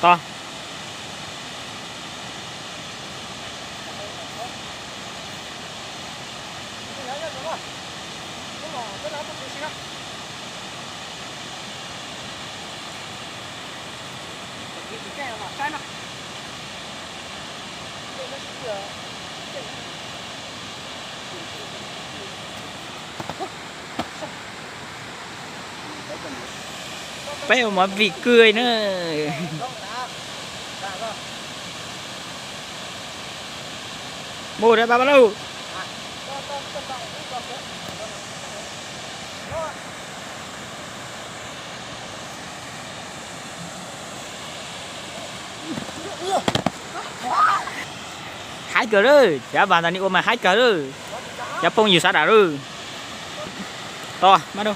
To. Bé mà vị cười nữa. Mua ra bao lâu? Hai cờ rồi, chả bàn tani ôm mà hai cờ rồi, chả phong nhiều sát đã rồi, to, bắt đâu?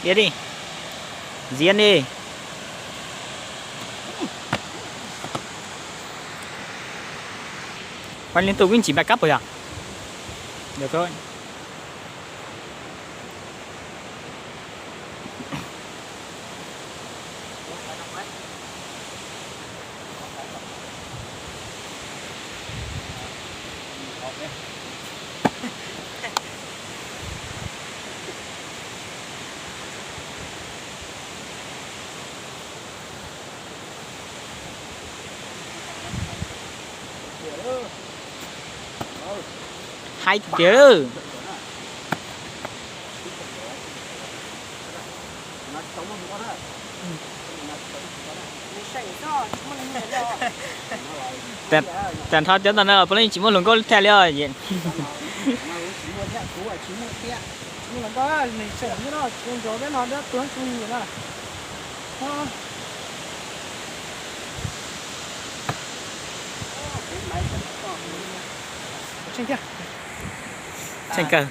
Đi đi, diễn đi. Quanh liên tục anh chỉ backup rồi à? Được thôi. Hai tiếng rồi. Tàn thọ cho tao nó, bữa chỉ muốn lần có theo liệu gì. Lần đó mình sợ như nó, chúng tôi biết nó đã tướng chung như thế Trên kia. Trên cờ.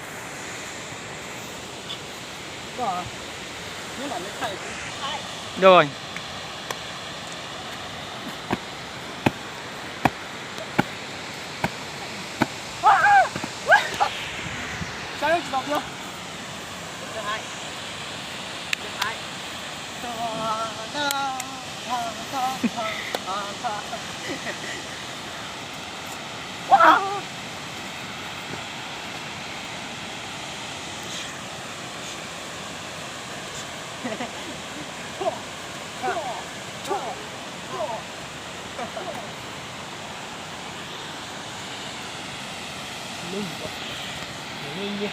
Rồi. Sao nó đọc chưa? Wow. Linh